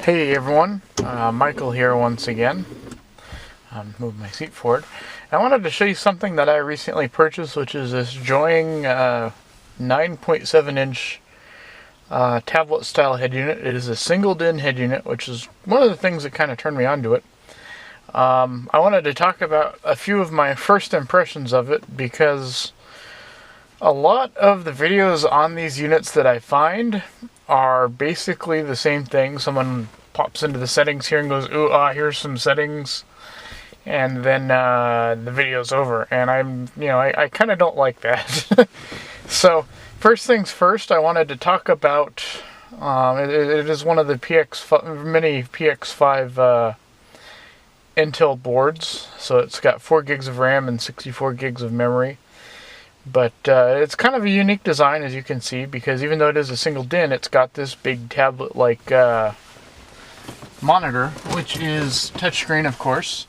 Hey everyone, Michael here once again. Move my seat forward. I wanted to show you something that I recently purchased, which is this Joying 9.7 inch tablet style head unit. It is a single DIN head unit, which is one of the things that kind of turned me onto it. I wanted to talk about a few of my first impressions of it, because a lot of the videos on these units that I find are basically the same thing. Someone pops into the settings here and goes, ooh, here's some settings, and then the video's over. And I kind of don't like that. So first things first, I wanted to talk about, it is one of the mini PX5 Intel boards. So it's got 4 gigs of RAM and 64 gigs of memory. But it's kind of a unique design, as you can see, because even though it is a single DIN, it's got this big tablet-like monitor, which is touchscreen, of course.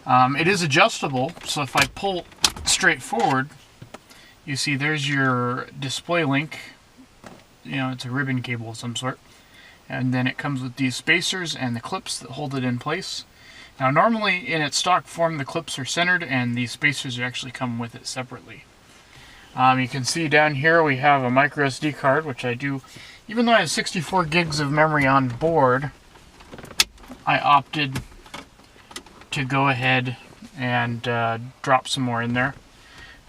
It is adjustable, so if I pull straight forward, you see there's your display link. It's a ribbon cable of some sort. And then it comes with these spacers and the clips that hold it in place. Now, normally in its stock form, the clips are centered, and these spacers actually come with it separately. You can see down here we have a micro SD card, which I do, even though I have 64 gigs of memory on board, I opted to go ahead and drop some more in there.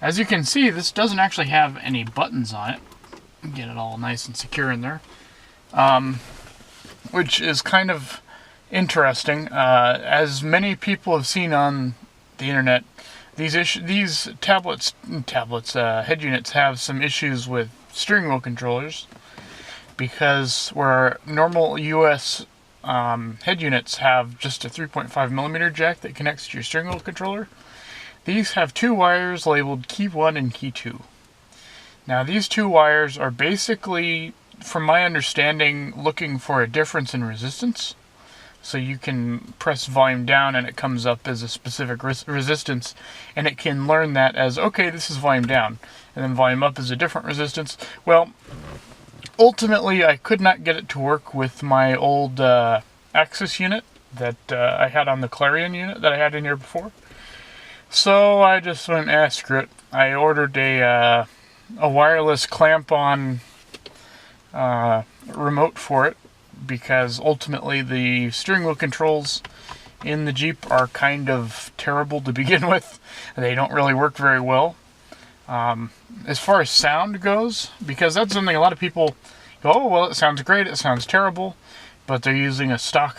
As you can see, this doesn't actually have any buttons on it. Get it all nice and secure in there, which is kind of interesting. As many people have seen on the internet, these head units have some issues with steering wheel controllers, because where normal US head units have just a 3.5mm jack that connects to your steering wheel controller, these have 2 wires labeled key 1 and key 2. Now, these 2 wires are basically, from my understanding, looking for a difference in resistance. So you can press volume down and it comes up as a specific resistance, and it can learn that as, okay, this is volume down, and then volume up is a different resistance. Well, ultimately I could not get it to work with my old Axis unit that I had on the Clarion unit that I had in here before. So I just went, screw it. I ordered a wireless clamp-on remote for it, because ultimately the steering wheel controls in the Jeep are kind of terrible to begin with. They don't really work very well. As far as sound goes, because that's something a lot of people go, oh, well, it sounds great, it sounds terrible, but they're using a stock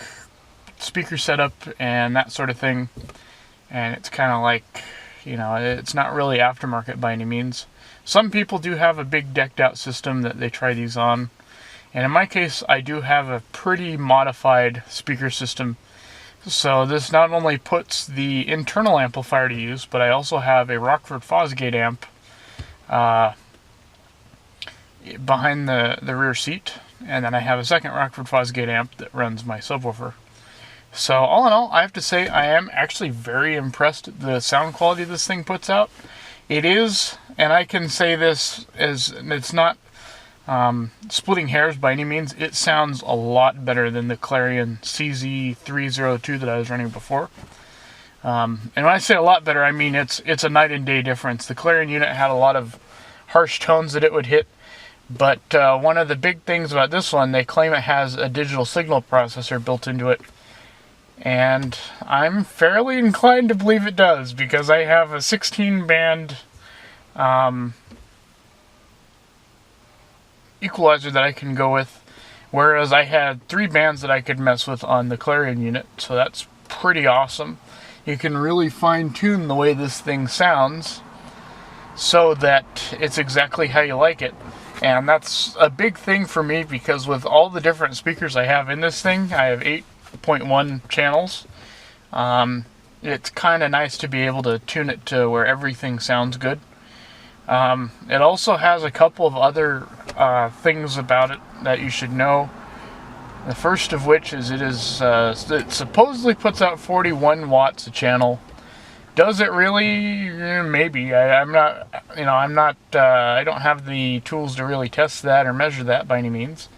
speaker setup and that sort of thing, and it's kind of like, it's not really aftermarket by any means. Some people do have a big decked out system that they try these on. And in my case, I do have a pretty modified speaker system. So this not only puts the internal amplifier to use, but I also have a Rockford Fosgate amp behind the rear seat. And then I have a second Rockford Fosgate amp that runs my subwoofer. So all in all, I have to say I am actually very impressed with the sound quality this thing puts out. It is, and I can say this, as it's not splitting hairs by any means, it sounds a lot better than the Clarion CZ302 that I was running before. And when I say a lot better, I mean it's a night and day difference. The Clarion unit had a lot of harsh tones that it would hit, but one of the big things about this one, they claim it has a digital signal processor built into it. And I'm fairly inclined to believe it does, because I have a 16-band equalizer that I can go with, whereas I had 3 bands that I could mess with on the Clarion unit, so that's pretty awesome. You can really fine-tune the way this thing sounds so that it's exactly how you like it. And that's a big thing for me, because with all the different speakers I have in this thing, I have 8.1 channels. It's kind of nice to be able to tune it to where everything sounds good. It also has a couple of other things about it that you should know. The first of which is it supposedly puts out 41 watts a channel. Does it really? Maybe. I don't have the tools to really test that or measure that by any means.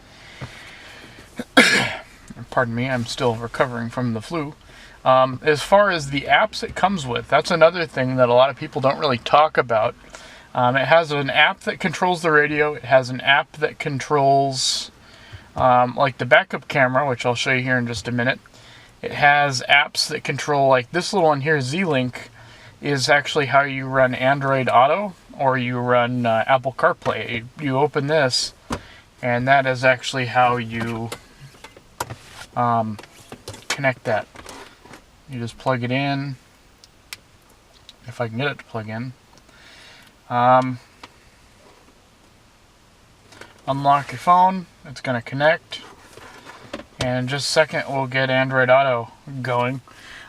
Pardon me, I'm still recovering from the flu. As far as the apps it comes with, that's another thing that a lot of people don't really talk about. It has an app that controls the radio. It has an app that controls like the backup camera, which I'll show you here in just a minute. It has apps that control, like this little one here, Z-Link, is actually how you run Android Auto or you run Apple CarPlay. You open this, and that is actually how you connect that. You just plug it in, if I can get it to plug in. Unlock your phone, it's going to connect, and in just a second we'll get Android Auto going.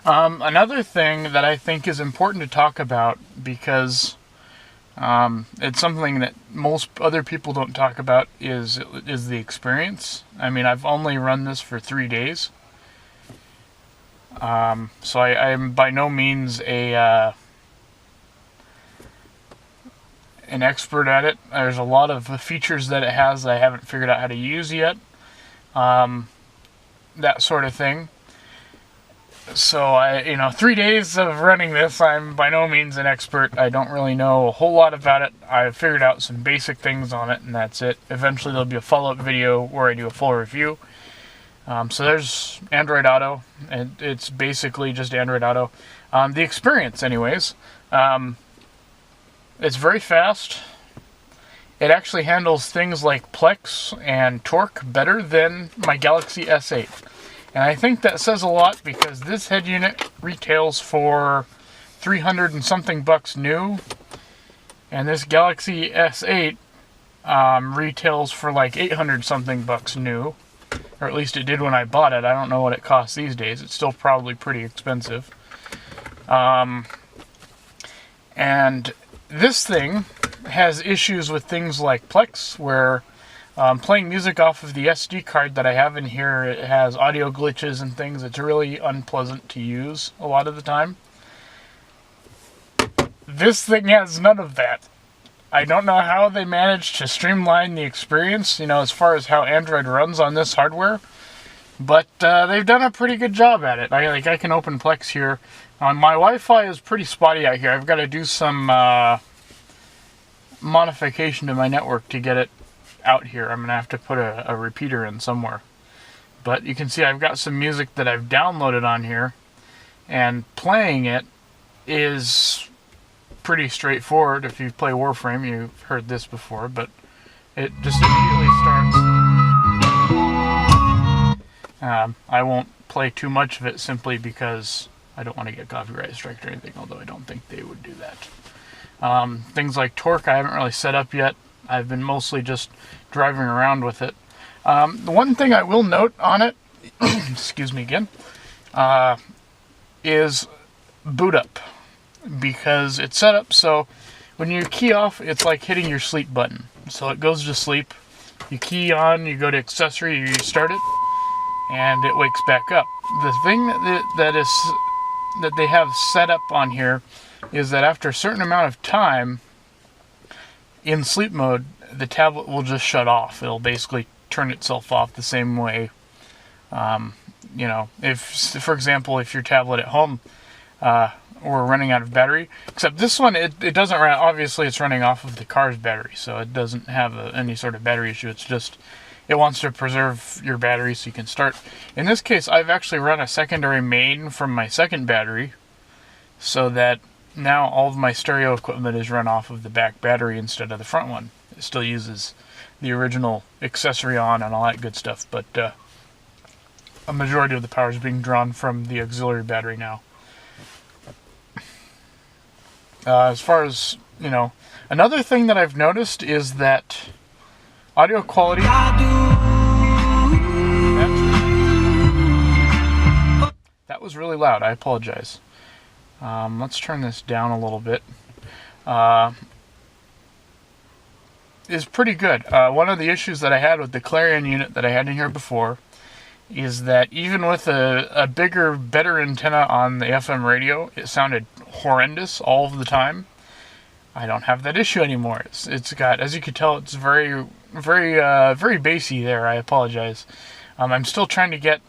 Another thing that I think is important to talk about, because it's something that most other people don't talk about, is the experience. I mean, I've only run this for 3 days. So I'm by no means an expert at it. There's a lot of features that it has that I haven't figured out how to use yet. That sort of thing. So 3 days of running this, I'm by no means an expert. I don't really know a whole lot about it. I've figured out some basic things on it, and that's it. Eventually there'll be a follow-up video where I do a full review. So there's Android Auto, and it's basically just Android Auto. The experience, anyways, it's very fast. It actually handles things like Plex and torque better than my Galaxy S8. And I think that says a lot, because this head unit retails for $300 and something bucks new, and this Galaxy S8 retails for like 800 something bucks new. Or at least it did when I bought it. I don't know what it costs these days. It's still probably pretty expensive. And this thing has issues with things like Plex, where playing music off of the SD card that I have in here, it has audio glitches and things. It's really unpleasant to use a lot of the time. This thing has none of that. I don't know how they managed to streamline the experience, as far as how Android runs on this hardware, but they've done a pretty good job at it. I can open Plex here. My Wi-Fi is pretty spotty out here. I've got to do some modification to my network to get it out here. I'm going to have to put a repeater in somewhere. But you can see I've got some music that I've downloaded on here, and playing it is pretty straightforward. If you play Warframe, you've heard this before, but it just immediately starts. I won't play too much of it simply because I don't want to get copyright striked or anything, although I don't think they would do that. Things like torque I haven't really set up yet. I've been mostly just driving around with it. The one thing I will note on it, excuse me again, is boot up. Because it's set up so when you key off, it's like hitting your sleep button. So it goes to sleep. You key on, you go to accessory, you start it, and it wakes back up. The thing that they have set up on here is that after a certain amount of time in sleep mode, the tablet will just shut off. It'll basically turn itself off the same way. If, for example, if your tablet at home we're running out of battery, except this one, it doesn't run. Obviously it's running off of the car's battery, so it doesn't have any sort of battery issue. It's just it wants to preserve your battery so you can start. In this case, I've actually run a secondary main from my second battery, so that now all of my stereo equipment is run off of the back battery instead of the front one. It still uses the original accessory on and all that good stuff, but a majority of the power is being drawn from the auxiliary battery now. As far as, another thing that I've noticed is that audio quality, that was really loud. I apologize. Let's turn this down a little bit. Is pretty good. One of the issues that I had with the Clarion unit that I had in here before is that even with a bigger, better antenna on the FM radio, it sounded horrendous all of the time. I don't have that issue anymore. It's got, as you can tell, it's very, very, very bassy there. I apologize. I'm still trying to get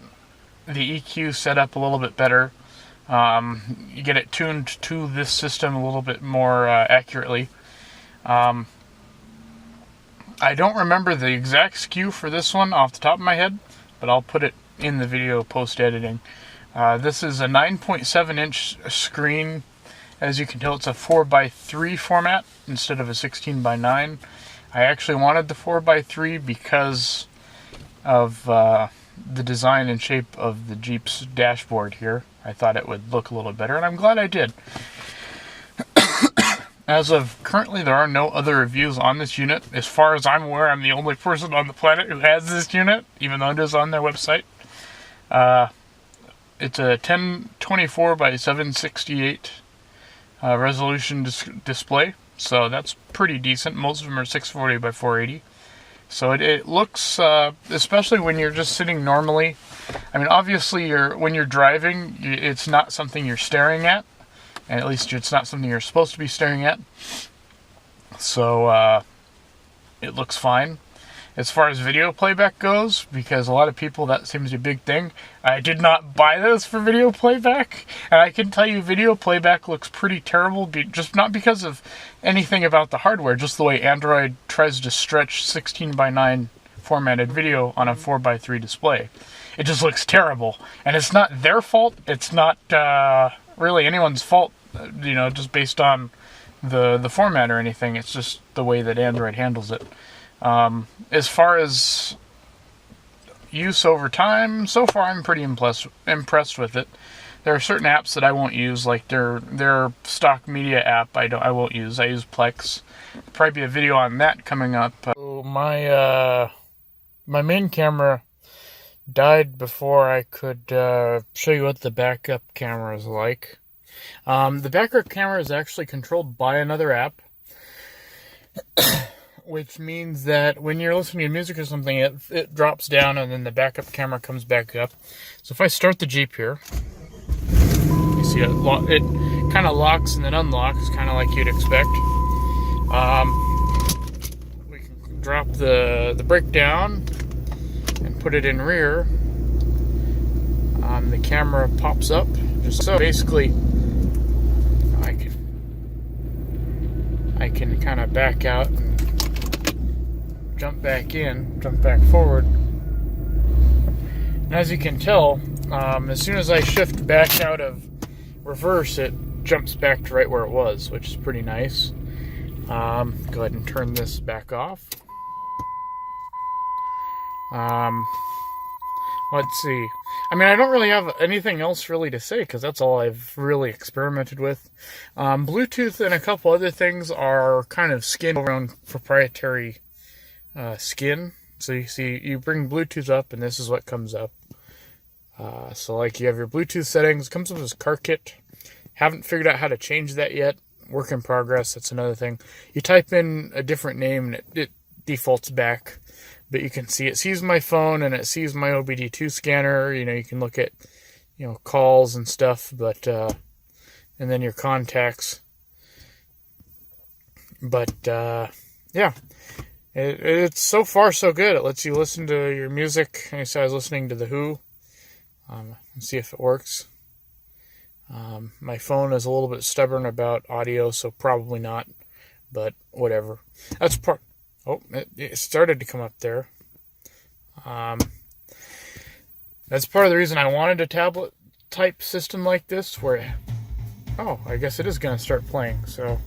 the EQ set up a little bit better. You get it tuned to this system a little bit more accurately. I don't remember the exact SKU for this one off the top of my head, but I'll put it in the video post-editing. This is a 9.7 inch screen. As you can tell, it's a 4:3 format instead of a 16:9. I actually wanted the 4:3 because of the design and shape of the Jeep's dashboard here. I thought it would look a little better, and I'm glad I did. As of currently, there are no other reviews on this unit. As far as I'm aware, I'm the only person on the planet who has this unit, even though it is on their website. It's a 1024 by 768 resolution display, so that's pretty decent. Most of them are 640 by 480. So it looks, especially when you're just sitting normally. I mean, obviously, when you're driving, it's not something you're staring at. And at least it's not something you're supposed to be staring at. So, it looks fine. As far as video playback goes, because a lot of people, that seems a big thing. I did not buy this for video playback. And I can tell you video playback looks pretty terrible, just not because of anything about the hardware, just the way Android tries to stretch 16:9 formatted video on a 4:3 display. It just looks terrible. And it's not their fault. It's not really anyone's fault, just based on the format or anything. It's just the way that Android handles it. As far as use over time, so far I'm pretty impressed with it. There are certain apps that I won't use, like their stock media app. I won't use. I use Plex. There'll probably be a video on that coming up. So my main camera died before I could show you what the backup camera is like. The backup camera is actually controlled by another app, which means that when you're listening to music or something, it drops down and then the backup camera comes back up. So if I start the Jeep here, you see it kind of locks and then unlocks, kind of like you'd expect. We can drop the brake down and put it in rear. The camera pops up, just so basically I can kind of back out and jump back forward. And as you can tell, as soon as I shift back out of reverse, it jumps back to right where it was, which is pretty nice. Go ahead and turn this back off. Let's see. I mean, I don't really have anything else really to say because that's all I've really experimented with. Bluetooth and a couple other things are kind of skin around proprietary skin. So you see, you bring Bluetooth up and this is what comes up. So like you have your Bluetooth settings, it comes up as car kit. Haven't figured out how to change that yet. Work in progress, that's another thing. You type in a different name and it defaults back. But you can see it sees my phone and it sees my OBD2 scanner. You can look at, calls and stuff, but, and then your contacts. But, yeah, it's so far so good. It lets you listen to your music. I said I was listening to The Who. Let's see if it works. My phone is a little bit stubborn about audio, so probably not, but whatever. That's part. Oh, it started to come up there. That's part of the reason I wanted a tablet-type system like this, where... Oh, I guess it is going to start playing, so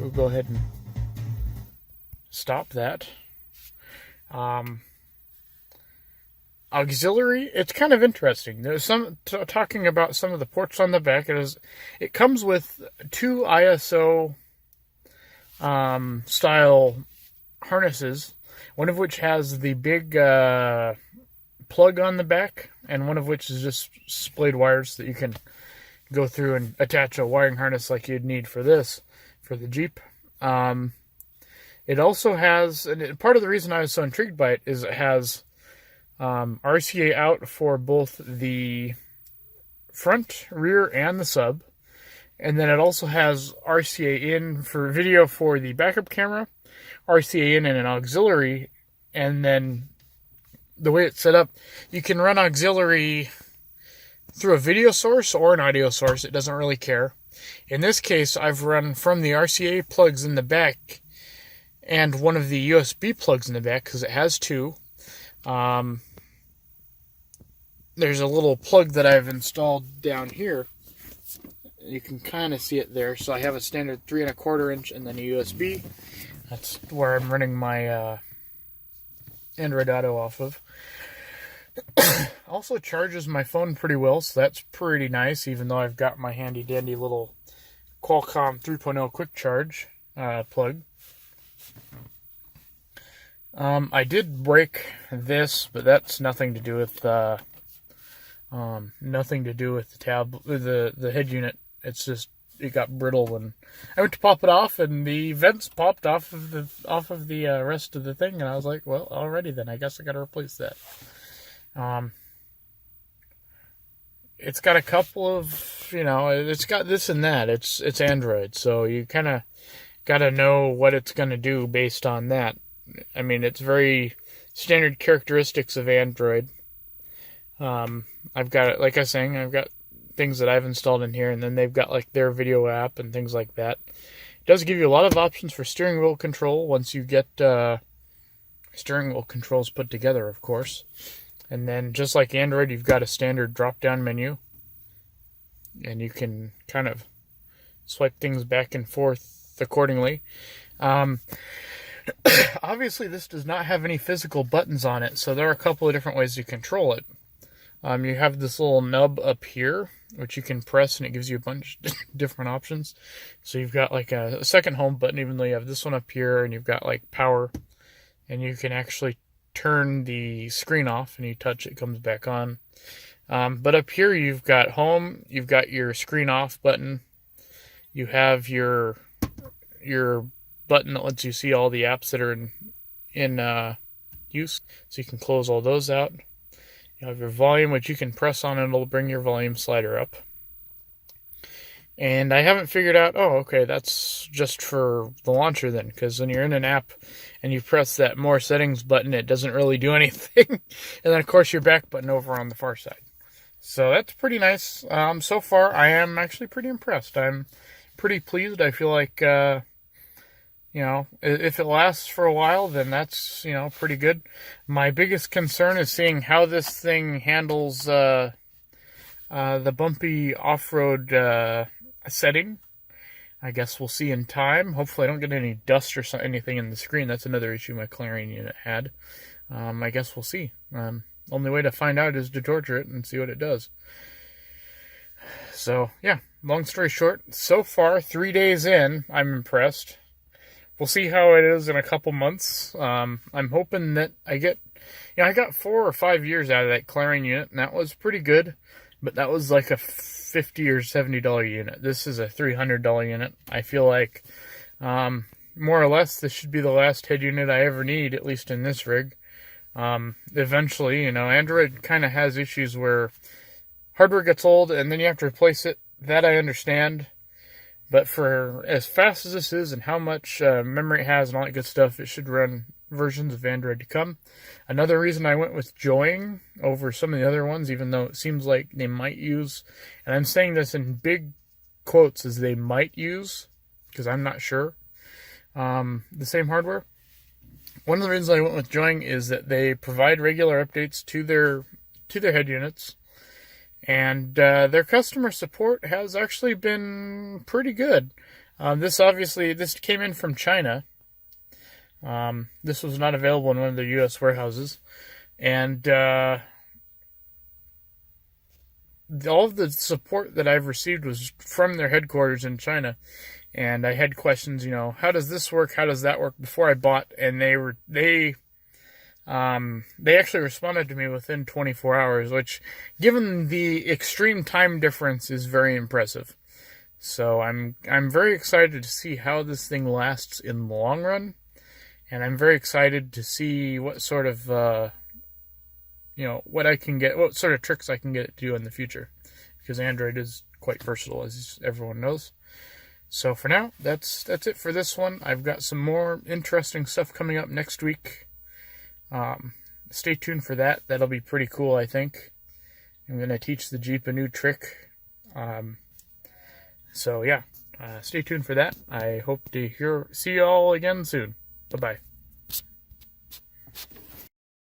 we'll go ahead and stop that. Auxiliary, it's kind of interesting. There's some talking about some of the ports on the back. It comes with two ISO style harnesses, one of which has the big plug on the back, and one of which is just splayed wires that you can go through and attach a wiring harness like you'd need for this, for the Jeep. It also has, and part of the reason I was so intrigued by it is it has RCA out for both the front, rear, and the sub. And then it also has RCA in for video for the backup camera, RCA in and an auxiliary. And then the way it's set up, you can run auxiliary through a video source or an audio source. It doesn't really care. In this case, I've run from the RCA plugs in the back and one of the USB plugs in the back, because it has two. There's a little plug that I've installed down here. You can kind of see it there. So I have a standard 3 1/4 inch and then a USB. That's where I'm running my Android Auto off of. Also charges my phone pretty well, so that's pretty nice, even though I've got my handy dandy little Qualcomm 3.0 quick charge plug. I did break this, but that's nothing to do with the the head unit. It's just it got brittle when I went to pop it off, and the vents popped off of the rest of the thing, and I was like, well, alrighty then, I guess I got to replace that. It's got a couple of, it's got this and that. It's Android, so you kind of got to know what it's going to do based on that. I mean, it's very standard characteristics of Android. I've got, like I was saying, I've got things that I've installed in here, and then they've got like their video app and things like that. It does give you a lot of options for steering wheel control once you get steering wheel controls put together, of course. And then just like Android, you've got a standard drop-down menu, and you can kind of swipe things back and forth accordingly. Obviously, this does not have any physical buttons on it, so there are a couple of different ways to control it. You have this little nub up here, which you can press, and it gives you a bunch of different options. So you've got like a second home button, even though you have this one up here, and you've got like power, and you can actually turn the screen off, and you touch it, comes back on. But up here, you've got home, you've got your screen off button, you have your button that lets you see all the apps that are in use, so you can close all those out. You have your volume, which you can press on, and it'll bring your volume slider up. And I haven't figured out, okay, that's just for the launcher then, because when you're in an app and you press that more settings button, it doesn't really do anything. And then, of course, your back button over on the far side. So that's pretty nice. So far, I am actually pretty impressed. I'm pretty pleased. I feel like, if it lasts for a while, then that's, pretty good. My biggest concern is seeing how this thing handles the bumpy off-road setting. I guess we'll see in time. Hopefully I don't get any dust or anything in the screen. That's another issue my Clarion unit had. I guess we'll see. Only way to find out is to torture it and see what it does. So, yeah, long story short, so far, 3 days in, I'm impressed. We'll see how it is in a couple months. I'm hoping that I got 4 or 5 years out of that Clarion unit, and that was pretty good. But that was like a $50 or $70 unit. This is a $300 unit. I feel like, more or less, this should be the last head unit I ever need, at least in this rig. Eventually, Android kind of has issues where hardware gets old and then you have to replace it. That I understand. But for as fast as this is and how much memory it has and all that good stuff, it should run versions of Android to come. Another reason I went with Joying over some of the other ones, even though it seems like they might use, and I'm saying this in big quotes as they might use, because I'm not sure, the same hardware. One of the reasons I went with Joying is that they provide regular updates to their head units. And their customer support has actually been pretty good. This came in from China. This was not available in one of their U.S. warehouses. And all of the support that I've received was from their headquarters in China. And I had questions, how does this work? How does that work? Before I bought, and they actually responded to me within 24 hours, which, given the extreme time difference, is very impressive. So I'm very excited to see how this thing lasts in the long run, and I'm very excited to see what sort of what sort of tricks I can get it to do in the future, because Android is quite versatile, as everyone knows. So for now, that's it for this one. I've got some more interesting stuff coming up next week. Stay tuned for that. That'll be pretty cool, I think. I'm going to teach the Jeep a new trick. So yeah, stay tuned for that. I hope to see you all again soon. Bye-bye.